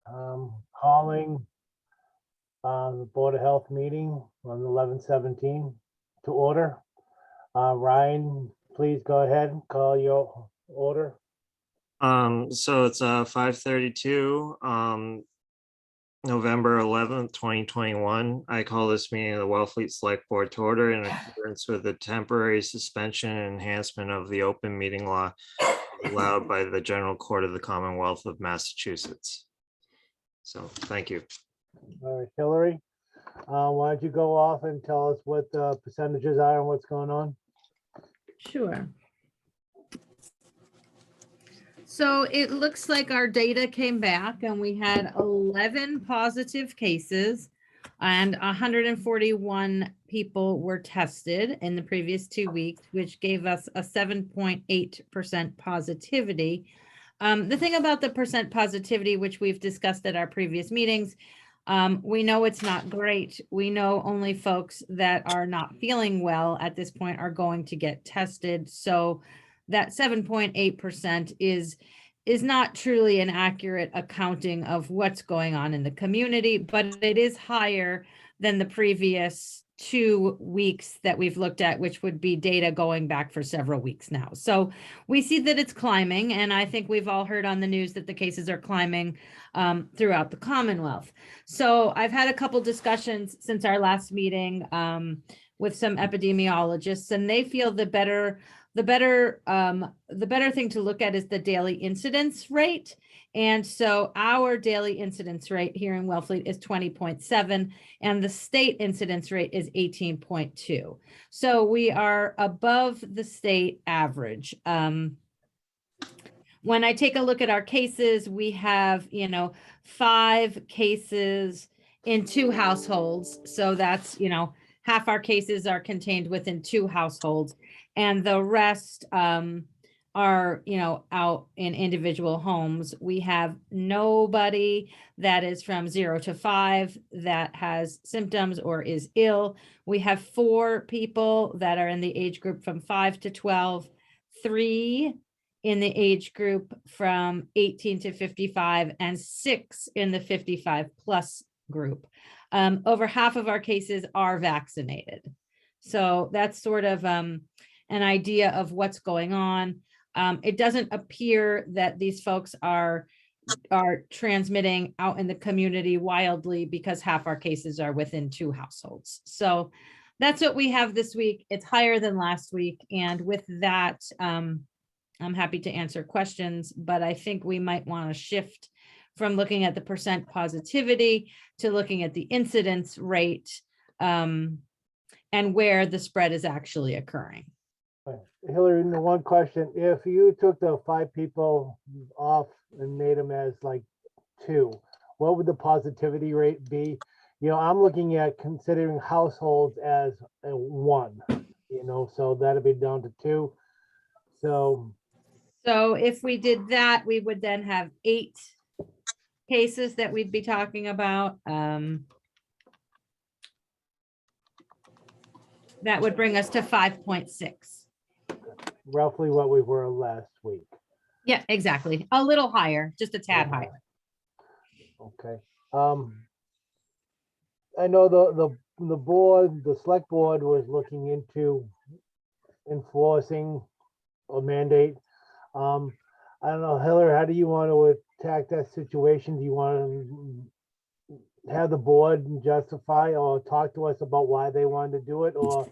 Calling the Board of Health meeting on 11/17 to order. Ryan, please go ahead and call your order. So it's 5:32, November 11th, 2021. I call this meeting of the Wellfleet Select Board to order in accordance with the temporary suspension and enhancement of the open meeting law allowed by the General Court of the Commonwealth of Massachusetts. So thank you. All right, Hillary, why don't you go off and tell us what the percentages are and what's going on? Sure. So it looks like our data came back and we had 11 positive cases and 141 people were tested in the previous 2 weeks, which gave us a 7.8% positivity. The thing about the percent positivity, which we've discussed at our previous meetings, we know it's not great. We know only folks that are not feeling well at this point are going to get tested. So that 7.8% is not truly an accurate accounting of what's going on in the community, but it is higher than the previous 2 weeks that we've looked at, which would be data going back for several weeks now. So we see that it's climbing, and I think we've all heard on the news that the cases are climbing throughout the Commonwealth. So I've had a couple discussions since our last meeting with some epidemiologists, and they feel the better thing to look at is the daily incidence rate. And so our daily incidence rate here in Wellfleet is 20.7 and the state incidence rate is 18.2. So we are above the state average. When I take a look at our cases, we have, 5 cases in 2 households. So that's, half our cases are contained within 2 households. And the rest are, out in individual homes. We have nobody that is from 0 to 5 that has symptoms or is ill. We have 4 people that are in the age group from 5 to 12, 3 in the age group from 18 to 55, and 6 in the 55 plus group. Over half of our cases are vaccinated. So that's sort of an idea of what's going on. It doesn't appear that these folks are transmitting out in the community wildly because half our cases are within 2 households. So that's what we have this week. It's higher than last week. And with that, I'm happy to answer questions, but I think we might want to shift from looking at the percent positivity to looking at the incidence rate and where the spread is actually occurring. Hillary, the one question, if you took the 5 people off and made them as like 2, what would the positivity rate be? I'm looking at considering households as a 1, so that'd be down to 2. So if we did that, we would then have 8 cases that we'd be talking about. That would bring us to 5.6. Roughly what we were last week. Yeah, exactly. A little higher, just a tad higher. Okay. I know the board, the select board was looking into enforcing a mandate. I don't know, Hillary, how do you want to attack that situation? Do you want to have the board justify or talk to us about why they wanted to do it, or?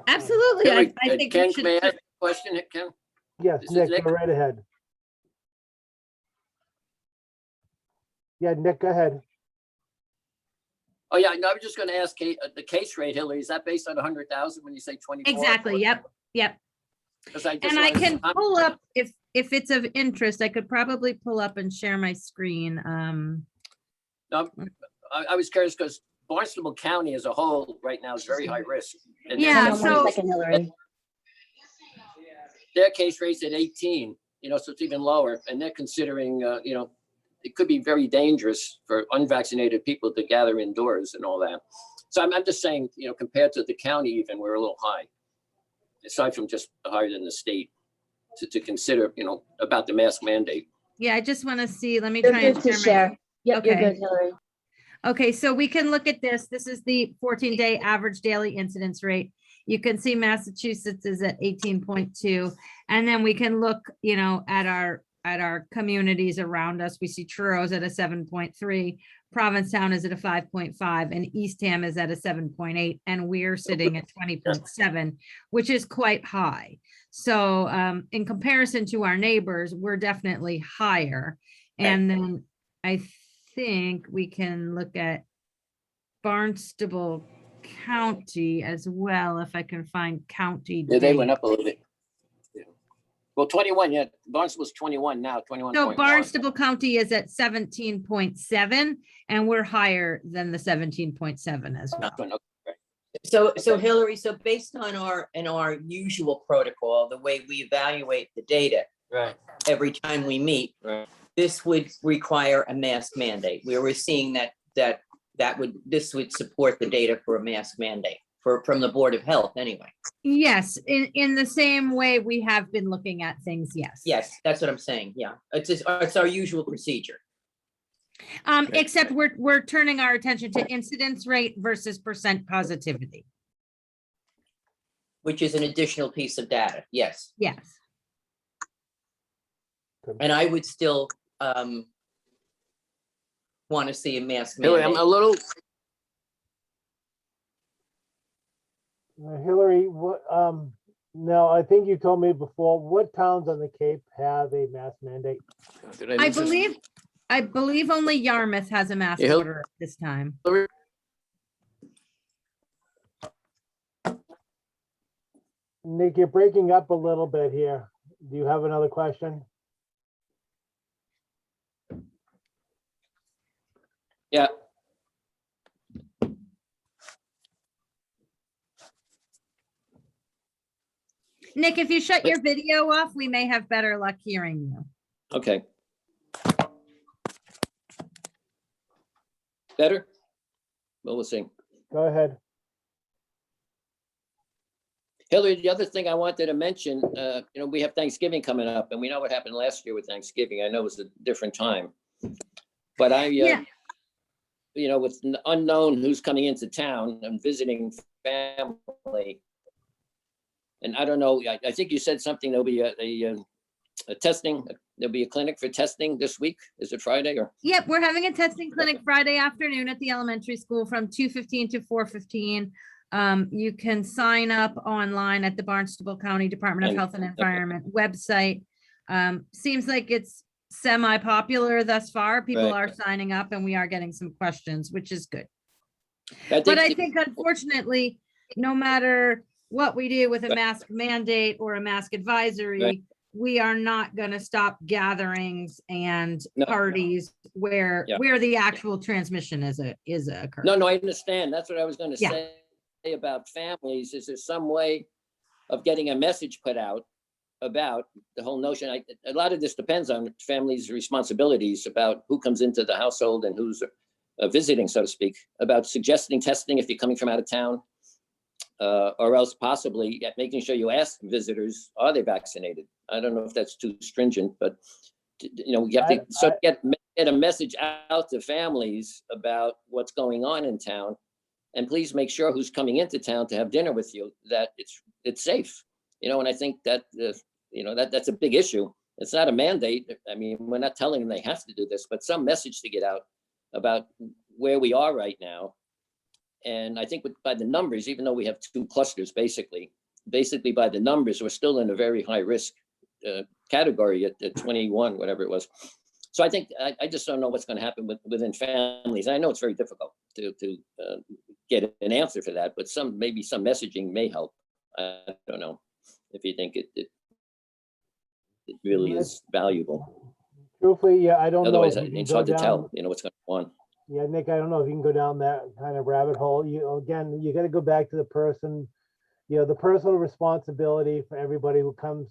Absolutely. I think Ken, we should. may I ask a question, Ken? Yes, This is Nick, Nick. go right ahead. Yeah, Nick, go ahead. Oh, yeah, no, I was just going to ask the case rate, Hillary, is that based on 100,000 when you say 24? Exactly. Yep. Because I just And I wanted to- can pull up, if it's of interest, I could probably pull up and share my screen. No, I was curious because Barnstable County as a whole right now is very high risk. And Yeah, Hang on so- 1 second, Hillary. their case rate's at 18, so it's even lower. And they're considering, it could be very dangerous for unvaccinated people to gather indoors and all that. So I'm just saying, compared to the county even, we're a little high. Aside from just higher than the state to consider, about the mask mandate. Yeah, I just want to see, let me You're try and good to share my. share. Yep, you're Okay. good, Hillary. Okay, so we can look at this. This is the 14-day average daily incidence rate. You can see Massachusetts is at 18.2. And then we can look, you know, at our communities around us. We see Truro's at a 7.3, Provincetown is at a 5.5, and Eastham is at a 7.8, and we're sitting at 20.7, which is quite high. So in comparison to our neighbors, we're definitely higher. And then I think we can look at Barnstable County as well, if I can find county. Yeah, they data. went up a little bit. Yeah. Well, 21, yeah, Barnstable's 21 now, 21.1. So Barnstable County is at 17.7, and we're higher than the 17.7 as well. Okay. So Okay. Hillary, so based on our usual protocol, the way we evaluate the data Right, every time we meet, right. this would require a mask mandate. We were seeing this would support the data for a mask mandate from the Board of Health anyway. Yes, in the same way we have been looking at things, yes. Yes, that's what I'm saying. Yeah, it's our usual procedure. Except we're turning our attention to incidence rate versus percent positivity. Which is an additional piece of data. Yes, Yes. and I would still want to see a mask Hillary, I'm mandate. a little, Hillary, what, no, I think you told me before, what towns on the Cape have a mask mandate? did I lose this? believe only Yarmouth has a mask Yeah, order at this time. Nick, you're breaking up a little bit here. Do you have another question? Yeah, Nick, if you shut your video off, we may have better luck hearing you. okay. Better? Well, we'll see. Go ahead. Hillary, the other thing I wanted to mention, we have Thanksgiving coming up, and we know what happened last year with Thanksgiving. I know it was a different time. But Yeah. With an unknown who's coming into town and visiting family. And I don't know, I think you said something, there'll be a testing, there'll be a clinic for testing this week. Is it Friday or? Yep, we're having a testing clinic Friday afternoon at the elementary school from 2:15 to 4:15. You can sign up online at the Barnstable County Department of And- Health and Environment website. Seems like it's semi-popular thus far. People Right. are signing up and we are getting some questions, which is good. I But I think- think unfortunately, no matter what we do with a Right. mask mandate or a mask advisory, Right. we are not going to stop gatherings and No. parties where Yeah. the actual transmission is occurring. No, I understand. That's what I was going to Yeah. say about families. Is there some way of getting a message put out about the whole notion? A lot of this depends on families' responsibilities about who comes into the household and who's visiting, so to speak, about suggesting testing if you're coming from out of town, or else possibly making sure you ask visitors, are they vaccinated? I don't know if that's too stringent, but you have to get a message out to families about what's going on in town. And please make sure who's coming into town to have dinner with you, that it's safe. And I think that, that's a big issue. It's not a mandate. I mean, we're not telling them they have to do this, but some message to get out about where we are right now. And I think by the numbers, even though we have 2 clusters, basically by the numbers, we're still in a very high risk category at 21, whatever it was. So I think I just don't know what's going to happen within families. I know it's very difficult to get an answer for that, but maybe some messaging may help. I don't know if you think it really is valuable. Truthfully, yeah, I don't know. Otherwise, if you can it's go hard to down- tell, what's going on. Yeah, Nick, I don't know if you can go down that kind of rabbit hole. Again, you got to go back to the person, the personal responsibility for everybody who comes,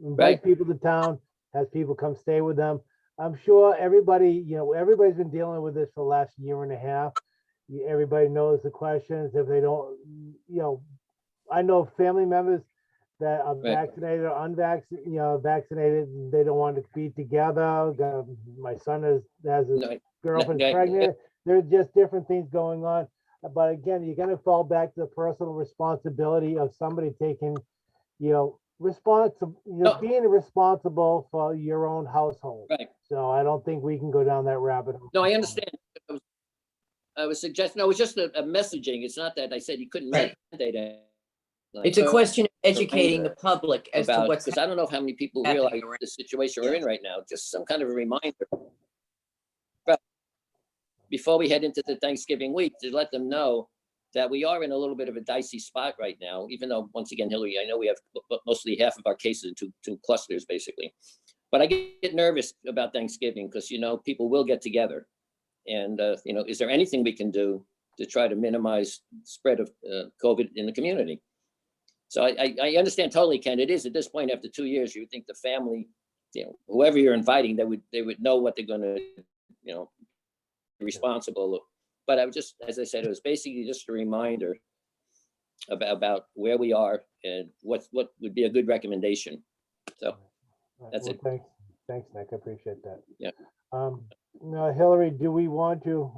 invite Right. people to town, has people come stay with them. I'm sure everybody, everybody's been dealing with this for the last year and a half. Everybody knows the questions. If they don't, I know family members, that are Right. vaccinated or unvaccinated, vaccinated, and they don't want to be together. My son has his No, girlfriend's no, pregnant. There's just different things going on. But again, you're gonna fall back to the personal responsibility of somebody taking, No. being responsible for your own household. Right. So I don't think we can go down that rabbit hole. No, I understand. I was suggesting, no, it was just a messaging. It's not that I said you couldn't Right. mandate it. It's a question of educating the reminder public as to About, what's because I don't know how many people happening realize around- the situation we're in right now, just some kind of a reminder. But before we head into the Thanksgiving week, to let them know that we are in a little bit of a dicey spot right now, even though, once again, Hillary, I know we have mostly half of our cases in two clusters, basically. But I get nervous about Thanksgiving because, people will get together. And, is there anything we can do to try to minimize spread of COVID in the community? So I understand totally, Ken. It is at this point, after 2 years, you would think the family, whoever you're inviting, they would know what they're going to, be responsible. But I would just, as I said, it was basically just a reminder about where we are and what would be a good recommendation. So Right, that's well, it. Thanks, Nick. I appreciate that. Yeah. Now, Hillary, do we want to,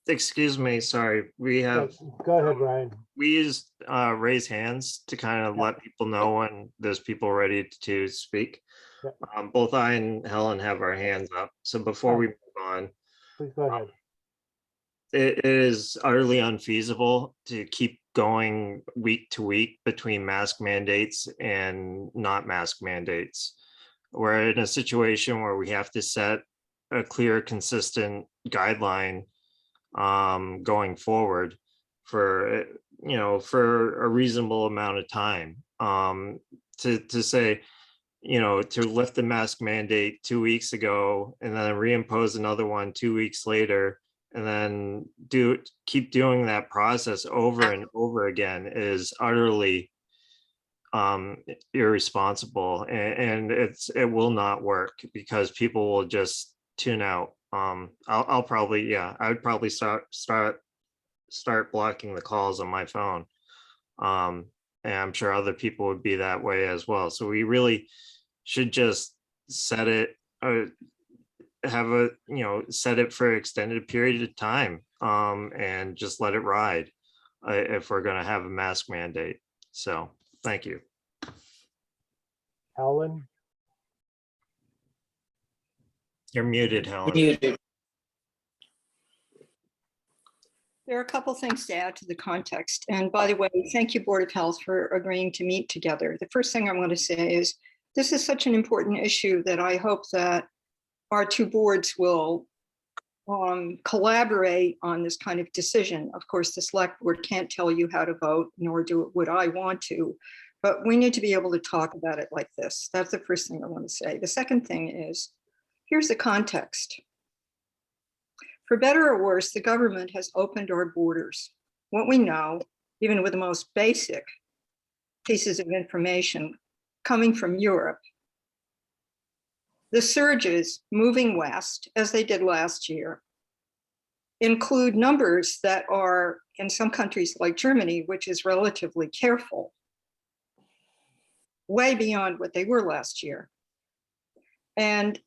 Excuse me, sorry, we have, go ahead, Ryan. we use raise hands to kind of Yeah. let people know when there's people ready to speak. Yeah. Both I and Helen have our hands up, so before we move on, Please go ahead. it is utterly unfeasible to keep going week to week between mask mandates and not mask mandates. We're in a situation where we have to set a clear, consistent guideline going forward for, for a reasonable amount of time. To say, to lift the mask mandate 2 weeks ago and then reimpose another one 2 weeks later, and then keep doing that process over and over again is utterly irresponsible, and it will not work because people will just tune out. I'll probably, I would probably start blocking the calls on my phone. And I'm sure other people would be that way as well. So we really should just set it, set it for an extended period of time, and just let it ride if we're going to have a mask mandate. So thank you. Helen? You're muted, Helen. Muted. There are a couple things to add to the context. And by the way, thank you, Board of Health, for agreeing to meet together. The first thing I want to say is this is such an important issue that I hope that our two boards will collaborate on this kind of decision. Of course, the select board can't tell you how to vote, nor would I want to, but we need to be able to talk about it like this. That's the first thing I want to say. The second thing is, here's the context. For better or worse, the government has opened our borders. What we know, even with the most basic pieces of information coming from Europe, the surges moving west, as they did last year, include numbers that are, in some countries like Germany, which is relatively careful, way beyond what they were last year. And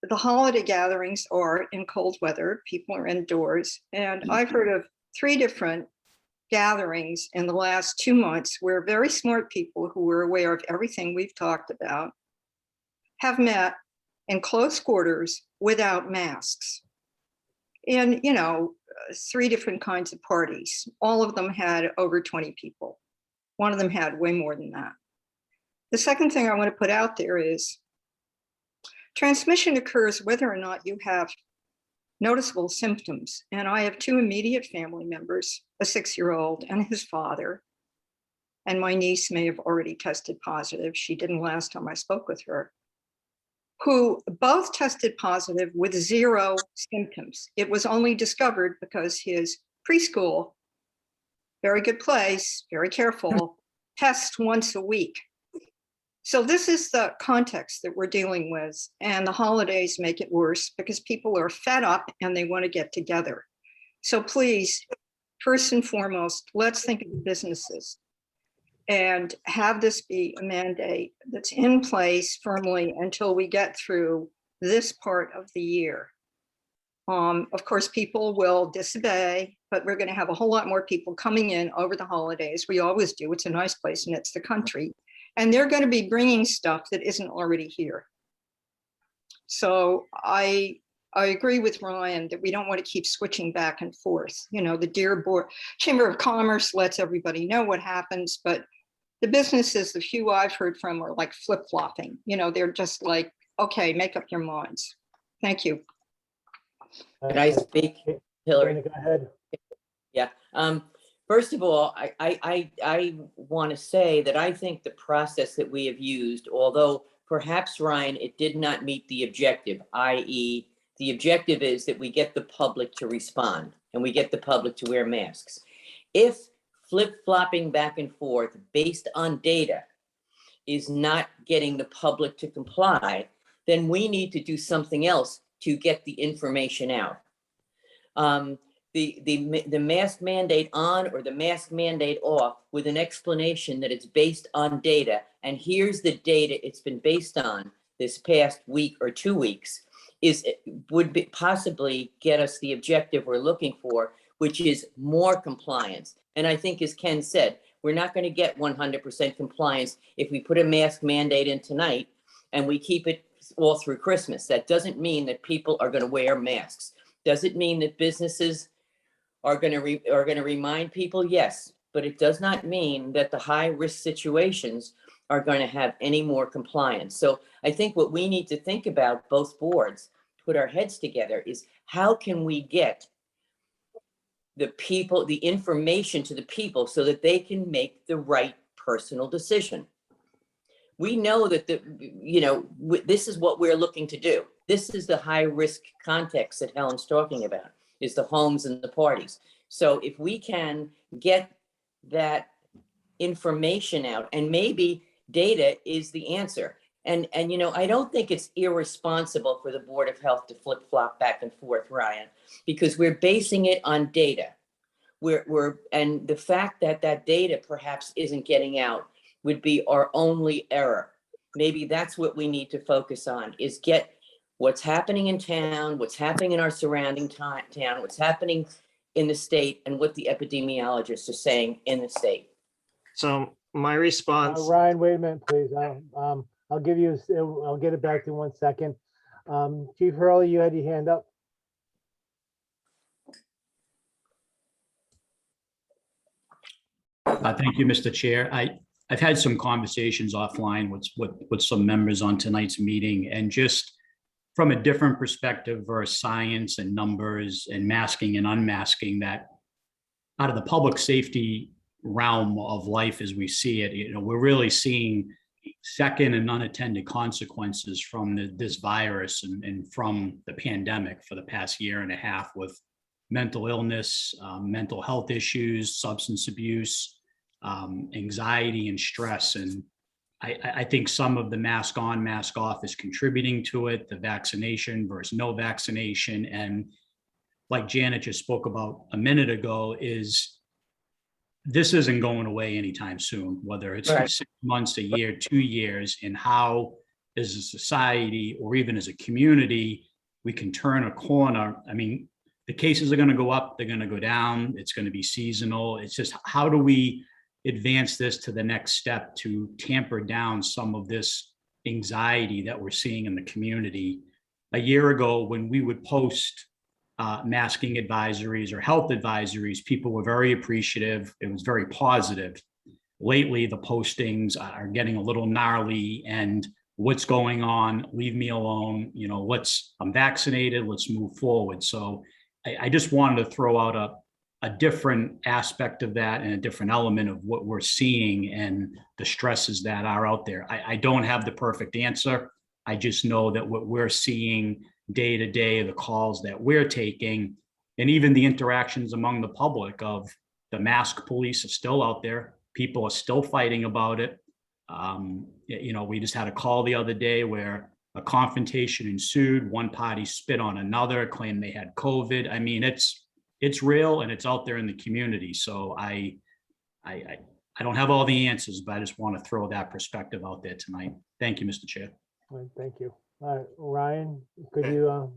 the holiday gatherings are in cold weather, people are indoors. And I've heard of 3 different gatherings in the last 2 months where very smart people who were aware of everything we've talked about have met in close quarters without masks. And, 3 different kinds of parties. All of them had over 20 people. One of them had way more than that. The second thing I want to put out there is transmission occurs whether or not you have noticeable symptoms. And I have 2 immediate family members, a 6-year-old and his father. And my niece may have already tested positive. She didn't last time I spoke with her, who both tested positive with 0 symptoms. It was only discovered because his preschool, very good place, very careful, tests once a week. So this is the context that we're dealing with, and the holidays make it worse because people are fed up and they want to get together. So please, first and foremost, let's think of the businesses. and have this be a mandate that's in place firmly until we get through this part of the year. Of course, people will disobey, but we're going to have a whole lot more people coming in over the holidays. We always do. It's a nice place and it's the country. And they're going to be bringing stuff that isn't already here. So I agree with Ryan that we don't want to keep switching back and forth. You know, the Chamber of Commerce lets everybody know what happens, but the businesses, the few I've heard from, are like flip-flopping. You know, they're just like, okay, make up your minds. Thank you. Can I speak, Hillary? Go ahead. Yeah. First of all, I want to say that I think the process that we have used, although perhaps, Ryan, it did not meet the objective, i.e. the objective is that we get the public to respond and we get the public to wear masks. If flip-flopping back and forth based on data is not getting the public to comply, then we need to do something else to get the information out. The mask mandate on or the mask mandate off with an explanation that it's based on data, and here's the data it's been based on this past week or 2 weeks, would possibly get us the objective we're looking for, which is more compliance. And I think, as Ken said, we're not going to get 100% compliance if we put a mask mandate in tonight and we keep it all through Christmas. That doesn't mean that people are going to wear masks. Does it mean that businesses are going to remind people? Yes, but it does not mean that the high risk situations are going to have any more compliance. So I think what we need to think about, both boards, put our heads together, is how can we get the people, the information to the people so that they can make the right personal decision. We know that this is what we're looking to do. This is the high risk context that Helen's talking about, is the homes and the parties. So if we can get that information out, and maybe data is the answer. And I don't think it's irresponsible for the Board of Health to flip-flop back and forth, Ryan, because we're basing it on data. And the fact that that data perhaps isn't getting out would be our only error. Maybe that's what we need to focus on, is get what's happening in town, what's happening in our surrounding town, what's happening in the state, and what the epidemiologists are saying in the state. So my response, Ryan, wait a minute, please. I'll give you, I'll get it back to you in 1 second. Chief Hurley, you had your hand up. Thank you, Mr. Chair. I've had some conversations offline with some members on tonight's meeting, and just from a different perspective versus science and numbers and masking and unmasking, that out of the public safety realm of life as we see it, we're really seeing second and unattended consequences from this virus and from the pandemic for the past year and a half, with mental illness, mental health issues, substance abuse, anxiety and stress. And I think some of the mask on, mask off is contributing to it, the vaccination versus no vaccination. And like Janet just spoke about a minute ago, this isn't going away anytime soon, whether it's Right. 6 months, a year, 2 years, and how as a society or even as a community, we can turn a corner. I mean, the cases are going to go up, they're going to go down, it's going to be seasonal. It's just, how do we advance this to the next step to tamper down some of this anxiety that we're seeing in the community? A year ago, when we would post masking advisories or health advisories, people were very appreciative. It was very positive. Lately, the postings are getting a little gnarly, and what's going on? Leave me alone. I'm vaccinated. Let's move forward. So I just wanted to throw out a different aspect of that and a different element of what we're seeing and the stresses that are out there. I don't have the perfect answer. I just know that what we're seeing day to day, the calls that we're taking, and even the interactions among the public of the mask police are still out there. People are still fighting about it. We just had a call the other day where a confrontation ensued. One party spit on another, claimed they had COVID. I mean, it's real and it's out there in the community. So I I don't have all the answers, but I just want to throw that perspective out there tonight. Thank you, Mr. Chair. All right, thank you. All right, Ryan, could you,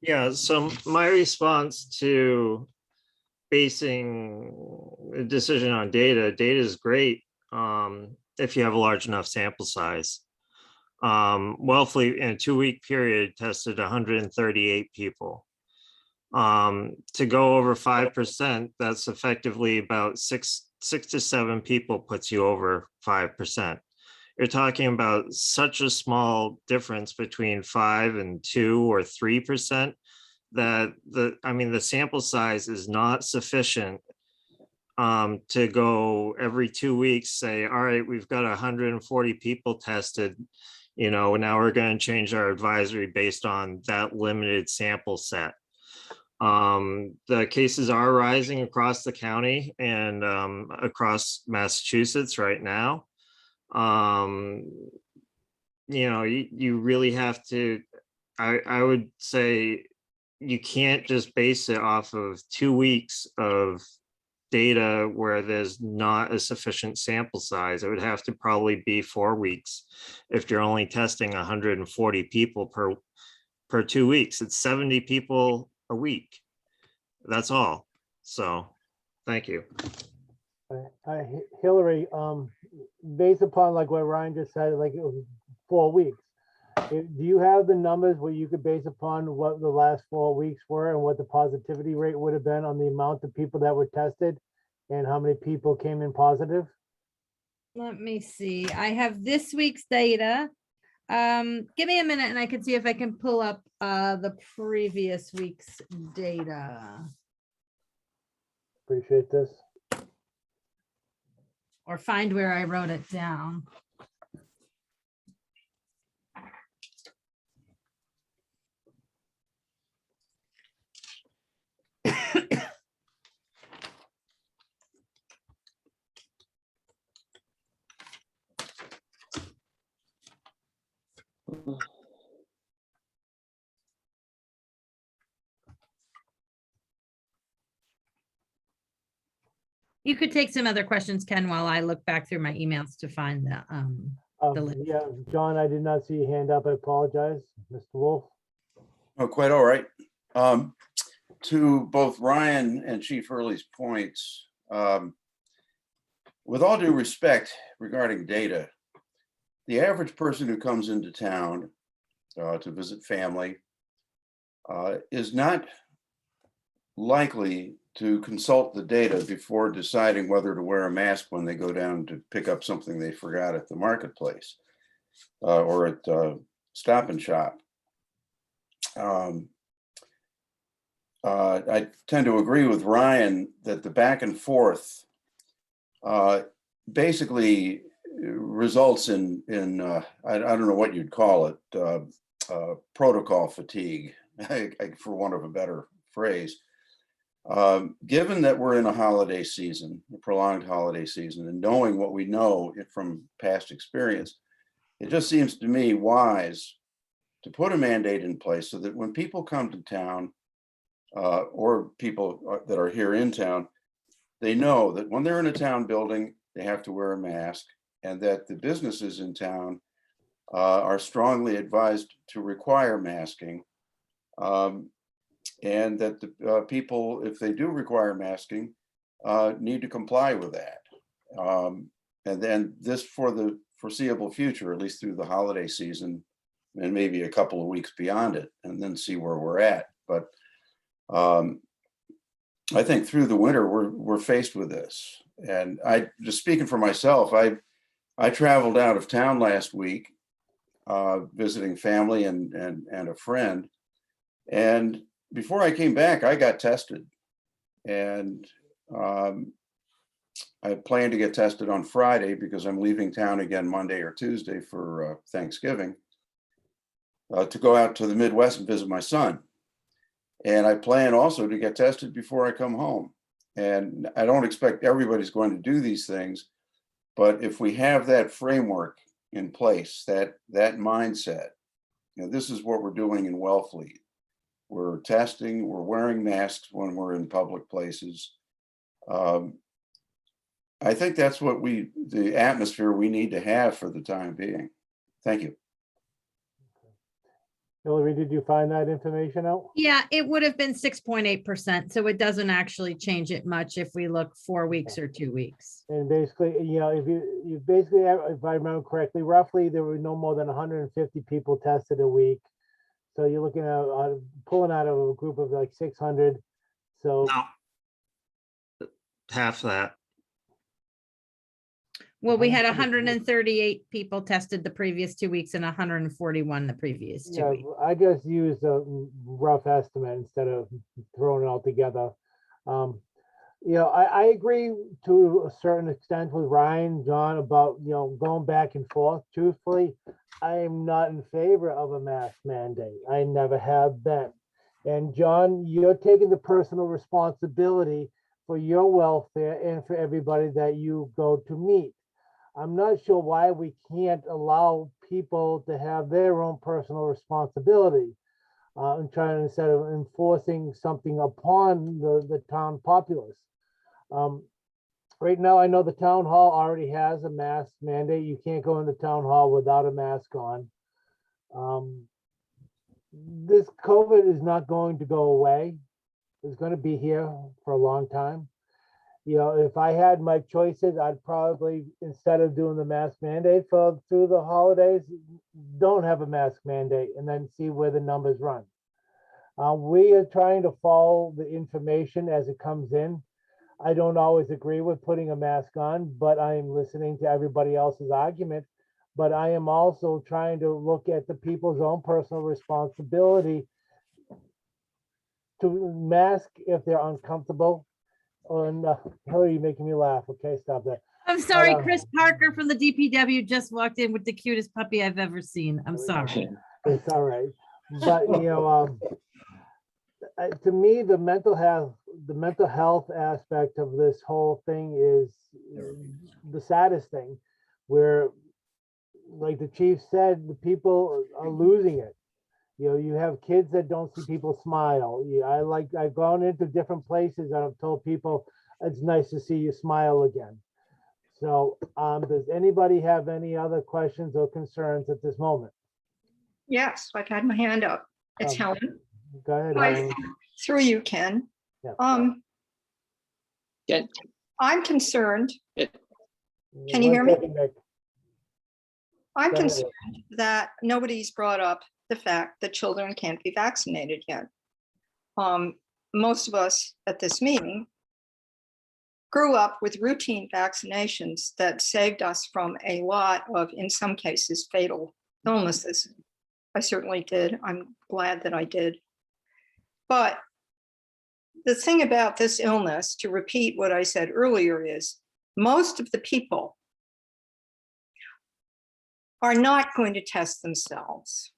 Yeah, so my response to basing a decision on data is great if you have a large enough sample size. Wellfleet in a 2-week period tested 138 people. To go over 5%, that's effectively about six to 7 people puts you over 5%. You're talking about such a small difference between 5 and 2 or 3% that the sample size is not sufficient to go every 2 weeks, say, all right, we've got 140 people tested, now we're going to change our advisory based on that limited sample set. The cases are rising across the county and across Massachusetts right now. You really have to, I would say, you can't just base it off of 2 weeks of data where there's not a sufficient sample size. It would have to probably be 4 weeks if you're only testing 140 people per 2 weeks. It's 70 people a week. That's all. So, thank you. Hillary, based upon like what Ryan just said, like it was 4 weeks. Do you have the numbers where you could base upon what the last 4 weeks were and what the positivity rate would have been on the amount of people that were tested and how many people came in positive? Let me see. I have this week's data. Give me a minute and I can see if I can pull up the previous week's data. Appreciate this. Or find where I wrote it down. You could take some other questions, Ken, while I look back through my emails to find the list. Yeah, John, I did not see your hand up. I apologize. Mr. Wolf. Oh, quite all right. To both Ryan and Chief Hurley's points, with all due respect regarding data, the average person who comes into town to visit family is not likely to consult the data before deciding whether to wear a mask when they go down to pick up something they forgot at the marketplace or at Stop and Shop. I tend to agree with Ryan that the back and forth basically results in I don't know what you'd call it, protocol fatigue, for want of a better phrase. Given that we're in a holiday season, a prolonged holiday season, and knowing what we know from past experience, it just seems to me wise to put a mandate in place so that when people come to town or people that are here in town, they know that when they're in a town building, they have to wear a mask, and that the businesses in town are strongly advised to require masking. And that the people, if they do require masking, need to comply with that. And then this for the foreseeable future, at least through the holiday season, and maybe a couple of weeks beyond it, and then see where we're at. But I think through the winter, we're faced with this. And I, just speaking for myself, I traveled out of town last week, visiting family and a friend. And before I came back, I got tested, and I plan to get tested on Friday because I'm leaving town again Monday or Tuesday for Thanksgiving to go out to the Midwest and visit my son. And I plan also to get tested before I come home. And I don't expect everybody's going to do these things, but if we have that framework in place, that mindset, this is what we're doing in Wellfleet. We're testing, we're wearing masks when we're in public places. I think that's what the atmosphere we need to have for the time being. Thank you. Hillary, did you find that information out? Yeah, it would have been 6.8%. So it doesn't actually change it much if we look 4 weeks or 2 weeks. And basically, you know, if you basically, if I remember correctly, roughly there were no more than 150 people tested a week. So you're looking at pulling out of a group of like 600. So No. Half that. Well, we had 138. 138 people tested the previous 2 weeks and 141 the previous 2 yeah, weeks. I just used a rough estimate instead of throwing it all together. You know, I agree to a certain extent with Ryan, John, about, you know, going back and forth. Truthfully, I am not in favor of a mask mandate. I never have been. And John, you're taking the personal responsibility for your welfare and for everybody that you go to meet. I'm not sure why we can't allow people to have their own personal responsibility and trying instead of enforcing something upon the town populace. Right now, I know the town hall already has a mask mandate. You can't go in the town hall without a mask on. This COVID is not going to go away. It's going to be here for a long time. You know, if I had my choices, I'd probably, instead of doing the mask mandate through the holidays, don't have a mask mandate and then see where the numbers run. We are trying to follow the information as it comes in. I don't always agree with putting a mask on, but I am listening to everybody else's argument. But I am also trying to look at the people's own personal responsibility to mask if they're uncomfortable. And Hillary, you're making me laugh. Okay, stop that. I'm sorry, uh, Chris Parker from the DPW just walked in with the cutest puppy I've ever seen. I'm sorry. It's all right. But you know, to me, the mental health aspect of this whole thing is the saddest thing, where, like the chief said, the people are losing it. You know, you have kids that don't see people smile. I've gone into different places and I've told people it's nice to see you smile again. So does anybody have any other questions or concerns at this moment? Yes, I've had my hand up. It's Helen. Go ahead. Hi. Helen. Through you, Ken. Yeah. Ken? I'm concerned. Yeah. Can you One hear me? second, Nick. I'm Go ahead. concerned that nobody's brought up the fact that children can't be vaccinated yet. Most of us at this meeting grew up with routine vaccinations that saved us from a lot of, in some cases, fatal illnesses. I certainly did. I'm glad that I did. But the thing about this illness, to repeat what I said earlier, is most of the people are not going to test themselves.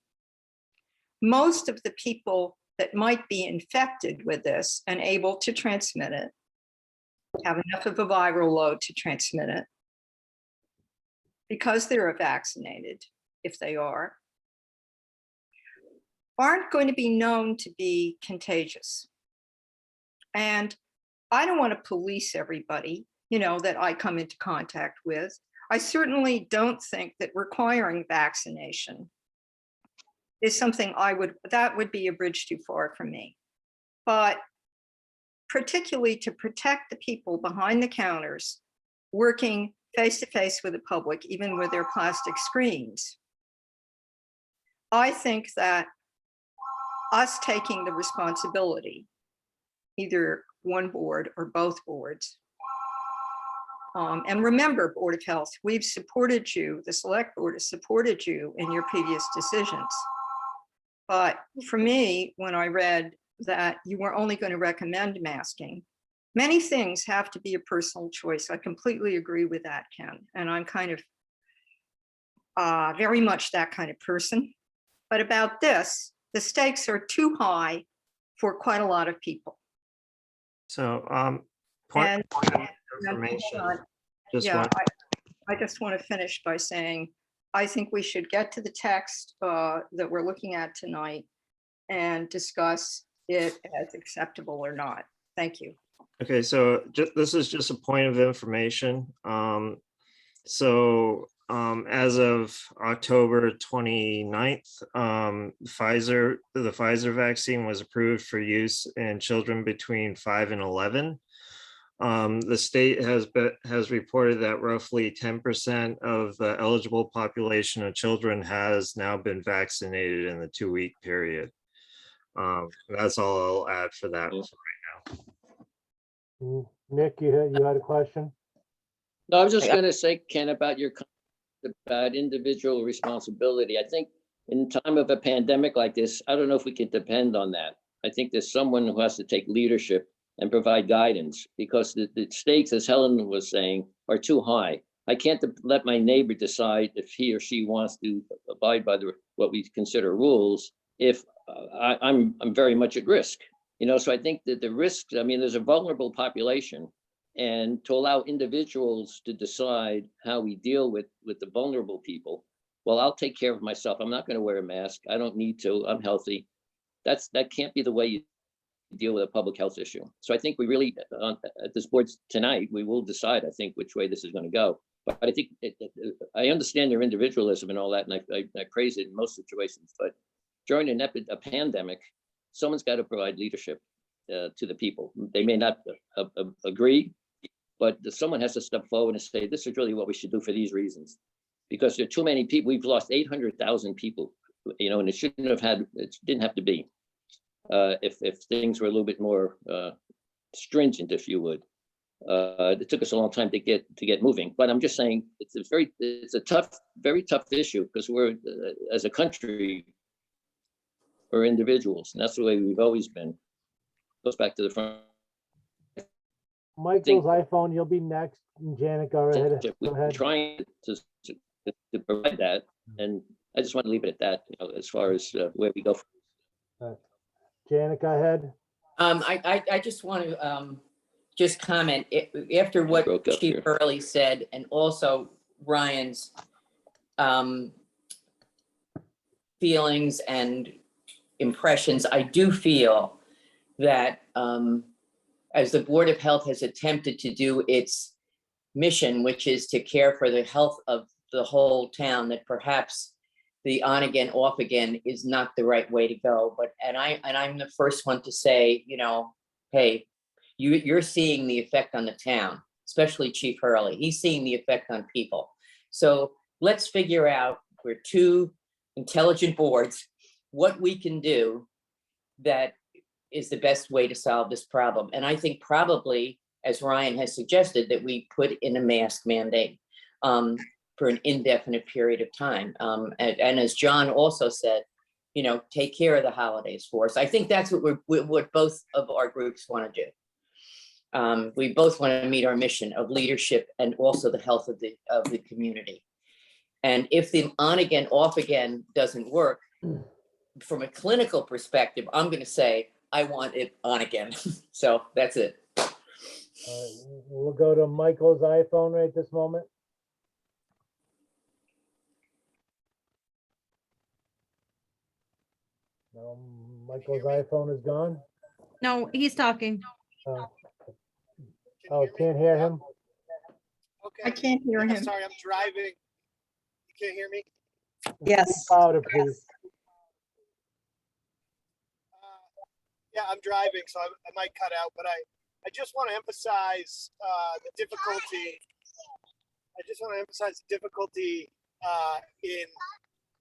Most of the people that might be infected with this and able to transmit it have enough of a viral load to transmit it because they're vaccinated, if they aren't going to be known to be contagious. And I don't want to police everybody, you know, that I come into contact with. I certainly don't think that requiring vaccination is something that would be a bridge too far for me. But particularly to protect the people behind the counters, working face to face with the public, even with their plastic screens, I think that us taking the responsibility, either one board or both boards, and remember, Board of Health, we've supported you, the Select Board has supported you in your previous decisions. But for me, when I read that you were only going to recommend masking, many things have to be a personal choice. I completely agree with that, Ken. And I'm kind of very much that kind of person. But about this, the stakes are too high for quite a lot of people. So, And- point of information. Just Yeah, one. I just want to finish by saying, I think we should get to the text that we're looking at tonight and discuss it as acceptable or not. Thank you. Okay, so this is just a point of information. As of October 29th, the Pfizer vaccine was approved for use in children between 5 and 11. The state has reported that roughly 10% of the eligible population of children has now been vaccinated in the 2-week period. That's all I'll add for that for right now. Nick, you had a question? No, I was just gonna say, Ken, about your comment about individual responsibility. I think in time of a pandemic like this, I don't know if we can depend on that. I think there's someone who has to take leadership and provide guidance, because the stakes, as Helen was saying, are too high. I can't let my neighbor decide if he or she wants to abide by what we consider rules if I'm very much at risk. So I think that the risks, I mean, there's a vulnerable population, and to allow individuals to decide how we deal with the vulnerable people. Well, I'll take care of myself. I'm not going to wear a mask. I don't need to. I'm healthy. That can't be the way you deal with a public health issue. So I think we really, at this board tonight, we will decide, I think, which way this is going to go. But I think I understand their individualism and all that, and I praise it in most situations. But during a pandemic, someone's got to provide leadership to the people. They may not agree, but someone has to step forward and say, this is really what we should do for these reasons. Because there are too many people. We've lost 800,000 people, and it didn't have to be. If things were a little bit more stringent, if you would. It took us a long time to get moving, but I'm just saying it's a very tough issue, because we're as a country, we're individuals, and that's the way we've always been. Goes back to the front. Michael's iPhone, you'll be next. Janet, go ahead. We're trying to provide that, and I just want to leave it at that. As far as where we go. Janet, go ahead. I just want to just comment after what Chief Hurley said, and also Ryan's feelings and impressions. I do feel that as the Board of Health has attempted to do its mission, which is to care for the health of the whole town, that perhaps the on again, off again is not the right way to go. But I'm the first one to say, hey, you're seeing the effect on the town, especially Chief Hurley. He's seeing the effect on people. So let's figure out, we're two intelligent boards, what we can do that is the best way to solve this problem. And I think probably, as Ryan has suggested, that we put in a mask mandate for an indefinite period of time. And as John also said, take care of the holidays for us. I think that's what both of our groups want to do. We both want to meet our mission of leadership and also the health of the community. And if the on again, off again doesn't work, from a clinical perspective, I'm going to say I want it on again. So that's it. We'll go to Michael's iPhone right this moment. No, Michael's iPhone is gone. No, he's talking. Oh, can't hear him. Okay. I can't hear him. Sorry, I'm driving. You can't hear me? Yes. Louder, please. Yeah, I'm driving, so I might cut out, but I just want to emphasize the difficulty. I just want to emphasize the difficulty in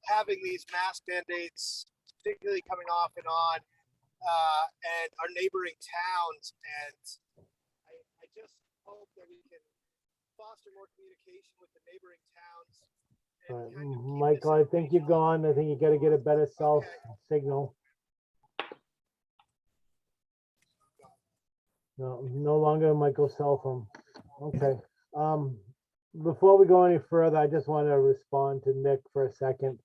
having these mask mandates, particularly coming off and on, and our neighboring towns. And I just hope that we can foster more communication with the neighboring towns. And kind of keep Michael, this I think you're gone. I think you got to get a better cell signal. No longer Michael's cell phone. Okay. Before we go any further, I just want to respond to Nick for a second.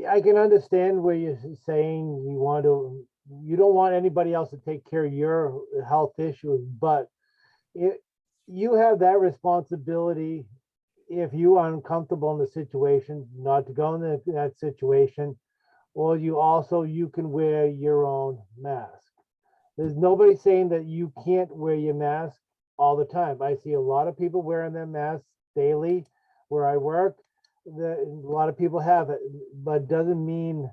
I can understand where you're saying you don't want anybody else to take care of your health issues, but you have that responsibility if you are uncomfortable in the situation, not to go in that situation, or you can wear your own mask. There's nobody saying that you can't wear your mask all the time. I see a lot of people wearing their masks daily where I work. A lot of people have it, but doesn't mean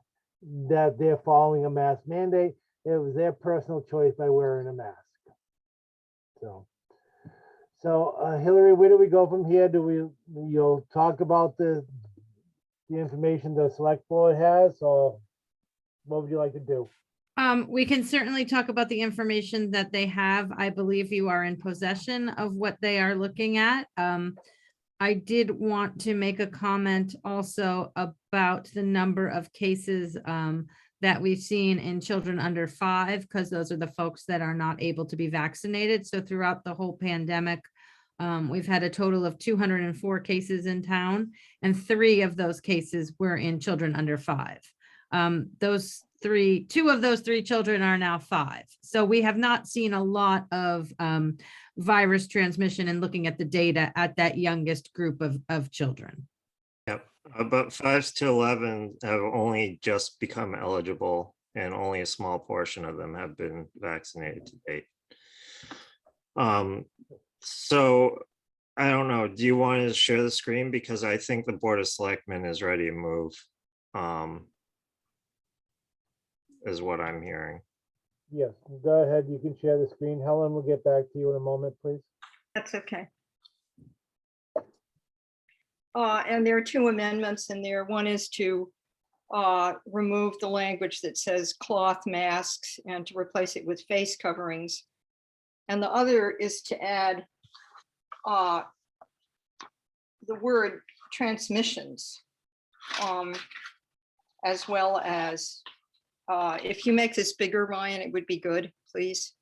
that they're following a mask mandate. It was their personal choice by wearing a mask. So Hillary, where do we go from here? You'll talk about the information the select board has, or what would you like to do? We can certainly talk about the information that they have. I believe you are in possession of what they are looking at. I did want to make a comment also about the number of cases that we've seen in children under 5, because those are the folks that are not able to be vaccinated. So throughout the whole pandemic, we've had a total of 204 cases in town, and 3 of those cases were in children under 5. Two of those 3 children are now 5. So we have not seen a lot of virus transmission and looking at the data at that youngest group of children. Yep, but 5 to 11 have only just become eligible, and only a small portion of them have been vaccinated to date. So I don't know, do you want to share the screen? Because I think the Board of Selectmen is ready to move, is what I'm hearing. Yes, go ahead. You can share the screen. Helen, we'll get back to you in a moment, please. That's okay. And there are 2 amendments in there. One is to remove the language that says cloth masks and to replace it with face coverings. And the other is to add the word transmissions, as well as, if you make this bigger, Ryan, it would be good, please.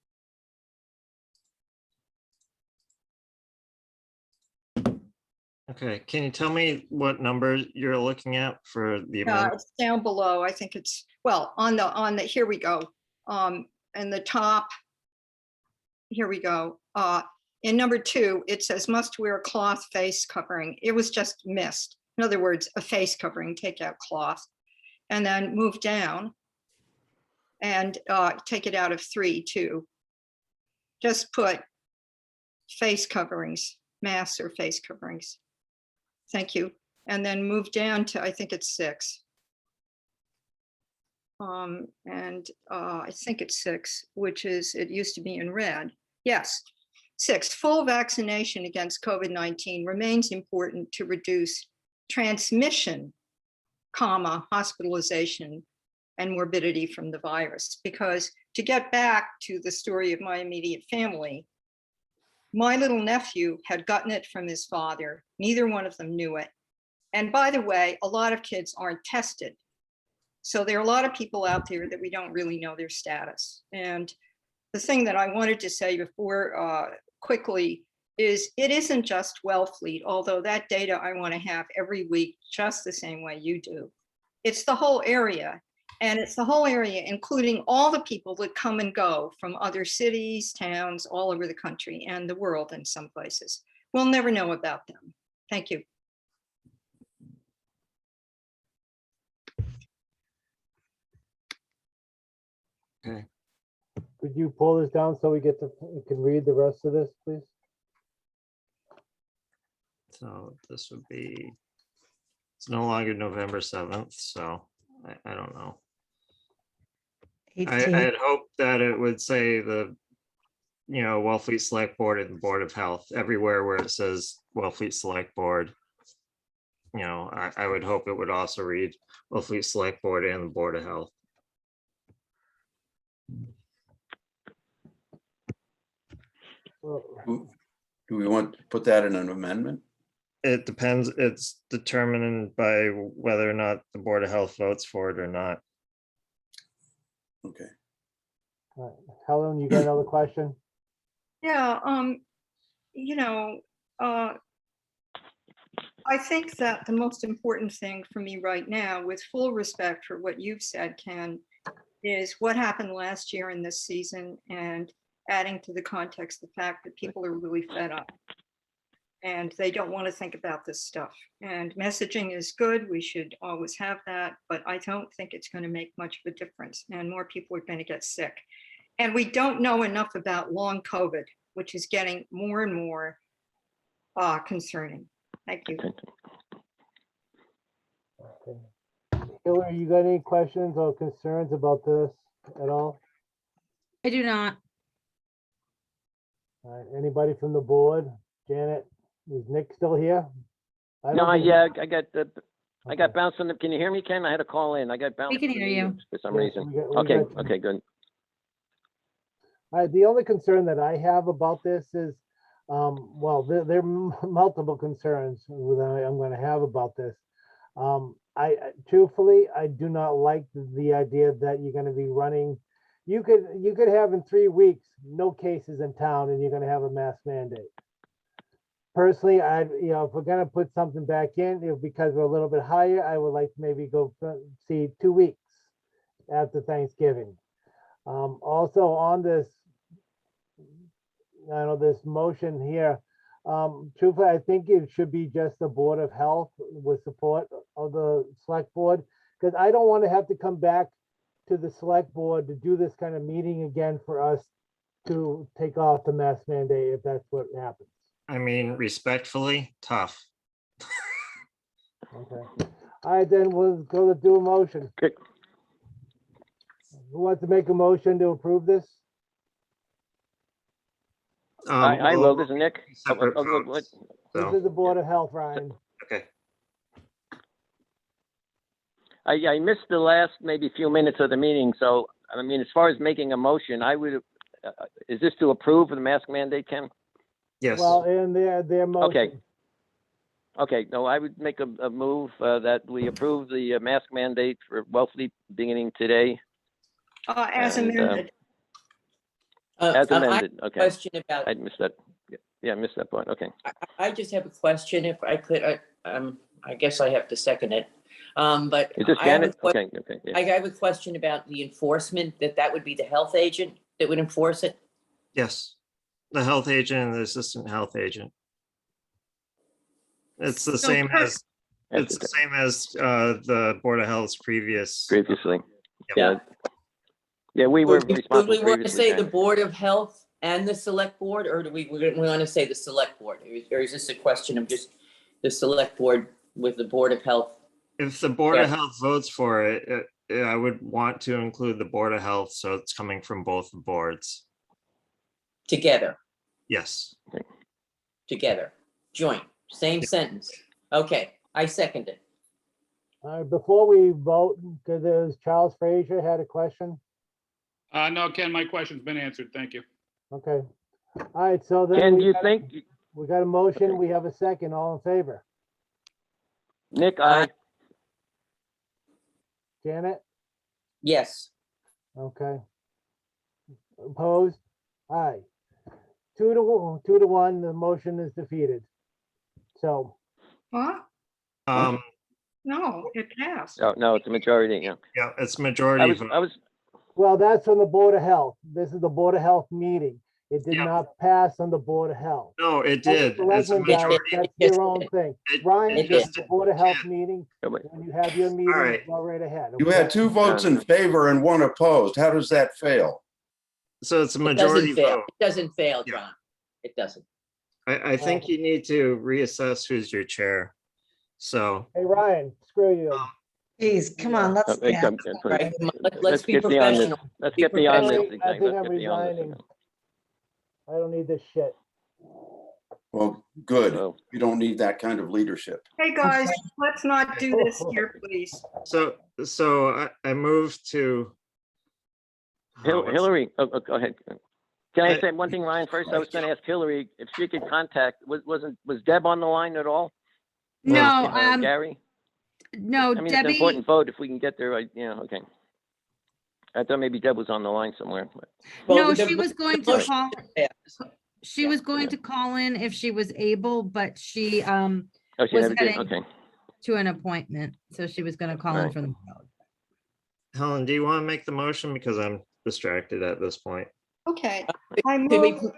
Okay, can you tell me what number you're looking at for the amendment? It's down below. I think it's, well, on the, here we go. In the top, here we go. In number 2, it says must wear cloth face covering. It was just missed. In other words, a face covering, take out cloth, and then move down and take it out of 3 too. Just put face coverings, masks or face coverings. Thank you. And then move down to, I think it's 6. I think it's 6, which is, it used to be in red. Yes, 6, full vaccination against COVID-19 remains important to reduce transmission, hospitalization, and morbidity from the virus. Because to get back to the story of my immediate family, my little nephew had gotten it from his father. Neither one of them knew it. And by the way, a lot of kids aren't tested. So there are a lot of people out there that we don't really know their status. And the thing that I wanted to say before quickly is it isn't just Wellfleet, although that data I want to have every week just the same way you do. It's the whole area. And it's the whole area, including all the people that come and go from other cities, towns, all over the country and the world in some places. We'll never know about them. Thank you. Okay, Could you pull this down so we can read the rest of this, please? so this would be, it's no longer November 7th, so I don't know. I had hoped that it would say the, Wellfleet Select Board and the Board of Health, everywhere where it says Wellfleet Select Board. I would hope it would also read Wellfleet Select Board and the Board of Health. Do we want to put that in an amendment? It depends, it's determined by whether or not the Board of Health votes for it or not. Okay. All right. Helen, you got another question? Yeah, I think that the most important thing for me right now, with full respect for what you've said, Ken, is what happened last year in this season, and adding to the context the fact that people are really fed up and they don't want to think about this stuff. And messaging is good. We should always have that, but I don't think it's going to make much of a difference, and more people are going to get sick. And we don't know enough about long COVID, which is getting more and more concerning. Thank you. Okay. Hillary, you got any questions or concerns about this at all? I do not. All right, anybody from the board? Janet, is Nick still here? I don't No, think- yeah, I got Okay. bounced on the, can you hear me, Ken? I had to call in. I got bounced. can from the hear you. meeting For some Yes, reason. we got Okay, you. okay, good. The only concern that I have about this is, well, there are multiple concerns that I'm gonna have about this. Truthfully, I do not like the idea that you're gonna be running. You could have in 3 weeks, no cases in town, and you're gonna have a mask mandate. Personally, if we're gonna put something back in, because we're a little bit higher, I would like to maybe go see 2 weeks after Thanksgiving. Also on this, I know this motion here, truthfully, I think it should be just the Board of Health with support of the Select Board, because I don't want to have to come back to the Select Board to do this kind of meeting again for us to take off the mask mandate if that's what happens. I mean, respectfully, tough. Okay. All right, then we'll go to do a motion. Good. Who wants to make a motion to approve this? I will, this is Nick. Separate Oh, votes. what? This So, is the Board of Health, Ryan. okay. I missed the last maybe few minutes of the meeting, so, I mean, as far as making a motion, I would, is this to approve the mask mandate, Ken? Yes, Well, in their motion. Okay, no, I would make a move that we approve the mask mandate for Wellfleet beginning today, As And, amended. as I have amended, a okay. question about, I missed that, yeah, I missed that part, okay. I just have a question if I could, I guess I have to second it. But Is this I have a Janet? que- Okay, okay, yeah. I have a question about the enforcement, that would be the health agent that would enforce it? yes. The health agent and the assistant health agent. It's the So same per- as, it's the same as the Board of Health's previous. Previously, Yep. yeah. Yeah, we were Would we responsible want to say previously. the Board of Health and the Select Board, or do we want to say the Select Board? Or is this a question of just the Select Board with the Board of Health? If the Board of Yeah. Health votes for it, I would want to include the Board of Health, so it's coming from both the boards. Together, Yes. joint, same sentence. Okay, I second it. All right, before we vote, because there's Charles Frazier had a question. No, Ken, my question's been answered. Thank you. Okay. All right, so then Ken, do we you got- think, we got a motion, we have a second, all in favor. Nick, I, Janet, Yes, okay. Opposed? Aye. 2-1, the motion is defeated. So, Huh? No, it passed. oh, no, it's a majority, yeah. Yeah, it's I majority was, vote. I was, well, that's from the Board of Health. This is the Board of Health meeting. It did Yeah. not pass on the Board of Health. No, it That's did. the It's a Selectmen guys, majority. That's Yes, their it own did. thing. It- Brian, it this did. is the Board of Health did. meeting. oh, wait. When you have your meeting, right. go right ahead. You had 2 votes in favor and 1 opposed. How does that fail? So it's a it majority doesn't fail. vote. It doesn't fail, Yeah. John. It doesn't. I think you need to reassess who's your chair. So, Hey, Ryan, screw you. Geez, come on, let's, Oh, hey, yeah. come- Right, let's be get beyond this. professional. Let's Be get beyond professional. this. I exactly. think Let's I'm get beyond this. resigning. I don't need this shit. Well, good. So, You don't need that kind of leadership. Hey, guys, let's not do this here, please. so I moved to. Hillary, go ahead. Can I I- say one thing, Ryan, first? I was gonna ask Hillary if she could contact, was Deb on the line at all? No, Or Gary? no, I mean, it's an Debbie, important vote if we can get there, okay. I thought maybe Deb was on the line somewhere, but, Well, no, the- she was going to motion call, passed. she Yeah. was going to call in if she was able, but she, oh, she Was never did, heading- okay. to an appointment, so she was gonna call in Right. from the road. Helen, do you want to make the motion? Because I'm distracted at this point. Okay, I Could we, move,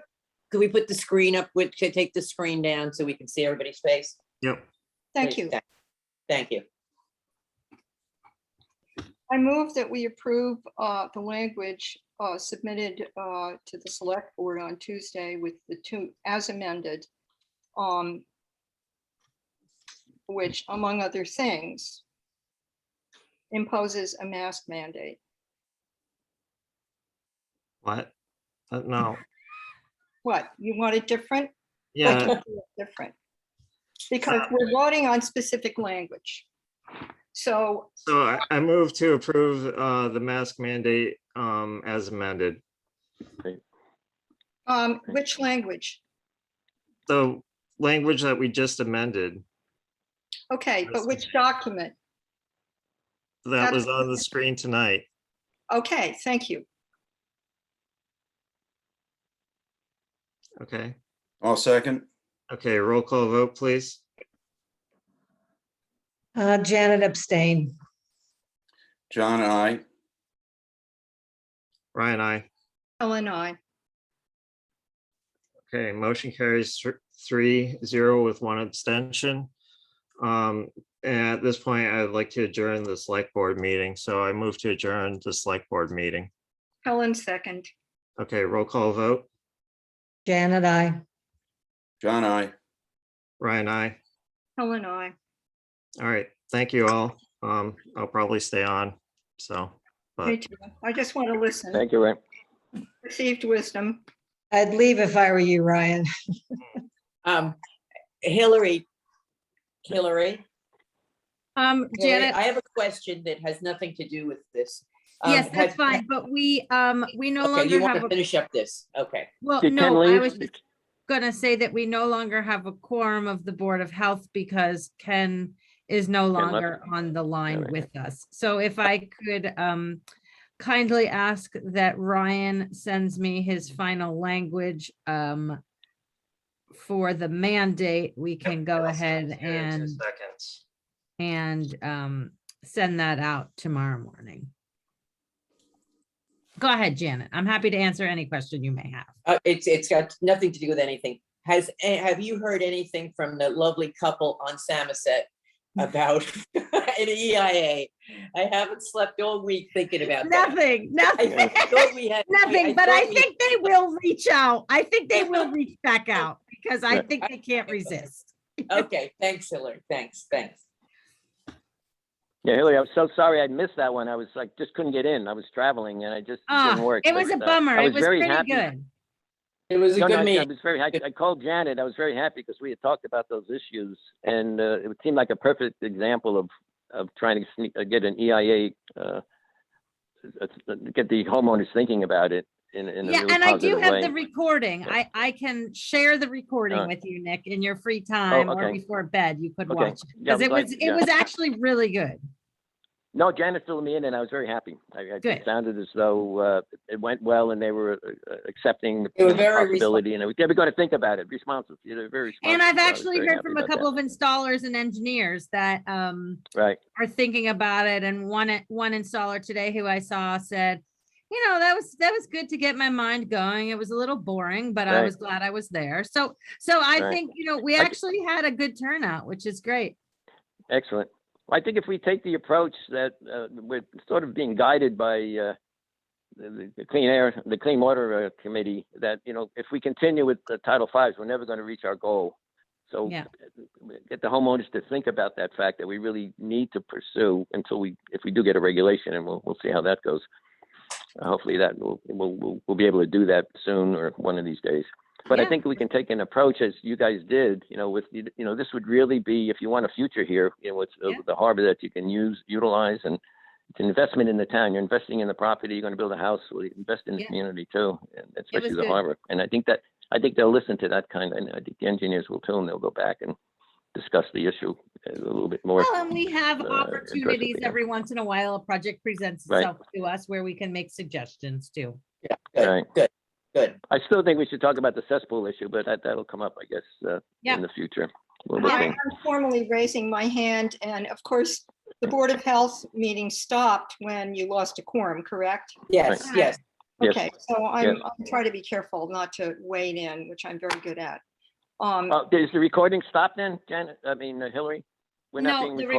could we put the screen up take the screen down so we can see everybody's face? Yep. thank Please, you. Thank you. I move that we approve the language submitted to the select board on Tuesday with the two as amended, which among other things imposes a mask mandate. What? No, What, you want it different? I yeah, can do it different. Because we're voting on specific language. So so I move to approve the mask mandate as amended. which language? The language that we just amended, Okay, but which document? that was on the screen tonight. Okay, thank you. Okay, I'll second. okay, roll call vote, please. Janet abstain. John, I. Ryan, I. Ellen, I. Okay, motion carries 3-0 with one abstention. And at this point, I'd like to adjourn the select board meeting. So I move to adjourn the select board meeting. Helen, second. Okay, roll call vote. Janet, I. John, I. Ryan, I. Helen, I. All right, thank you all. I'll probably stay on, so, Me but too. I just want to listen. Thank you, Ray. Received wisdom. I'd leave if I were you, Ryan. Hillary, Janet, I have a question that has nothing to do with this. yes, that's fine, but we no Okay, longer you want have to a, finish up this? Okay. well, Did Ken no, I leave? was just gonna say that we no longer have a quorum of the Board of Health because Ken is no left. longer on the line Alright. with us. So if I could kindly ask that Ryan sends me his final language for the mandate, we can go ahead and seconds. send that out tomorrow morning. Go ahead, Janet. I'm happy to answer any question you may have. It's got nothing to do with anything. Have you heard anything from the lovely couple on Samoset about an EIA? I haven't slept all week thinking about that. Nothing, I thought we had nothing, but I thought we- think they will reach out. I think they will reach back out because I think they can't resist. Okay, thanks, Hillary. Thanks. Yeah, Hillary, I was so sorry I missed that one. I was like, just couldn't get in. I was traveling and I just didn't work. It was a but, bummer. I It was very pretty happy. good. It was a No, good I meeting. was very happy. I called Janet. I was very happy because we had talked about those issues, and it seemed like a perfect example of trying to get an EIA, get the homeowners thinking about it in a Yeah, really and I do positive have way. the recording. Yeah. I can share the recording with you, Nick, in your free time or okay. before bed. You could Okay. watch it Yeah, because it was actually really good. No, Janet filled me in, and I was very happy. Good. It sounded as though it went well, and they were accepting They were the very possibility, and they were going to think about it. Responsive, they're very responsive. And I've so I was actually very heard happy from a about couple that. of installers and engineers that Right. are thinking about it. And one installer today who I saw said, you know, that was good to get my mind going. It was a little boring, but I Right. was glad I was there. So I Right. think, you know, we actually had a good turnout, which is great. Excellent. Well, I think if we take the approach that we're sort of being guided by the Clean Water Committee, that, you know, if we continue with the Title V, we're never going to reach our goal. So Yeah. get the homeowners to think about that fact that we really need to pursue if we do get a regulation, and we'll see how that goes. Hopefully that we'll be able to do that soon or one of these days. But I Yeah. think we can take an approach as you guys did, you know, with, you know, this would really be, if you want a future here, you know, it's the harbor that you can utilize, and it's an investment in the town. You're investing in the property, you're going to build a house, well, you invest in the Yeah. community too, and especially the good. harbor. And I think they'll listen to that kind, and I think the engineers will too, and they'll go back and discuss the issue a little bit more. Well, and we have opportunities aggressively. every once in a while. A project presents Right. itself to us where we can make suggestions too. Yeah, good, Right. good. I still think we should talk about the cesspool issue, but that'll come up, I guess, Yeah. in the future. We'll I'm see. formally raising my hand, and of course, the Board of Health meeting stopped when you lost a quorum, correct? Yes, Right. yes. Yes. Okay, so Yes. I'm trying to be careful not to wade in, which I'm very good at. Is the recording stopped then, Janet? I mean, Hillary? We're not No, being the recorded.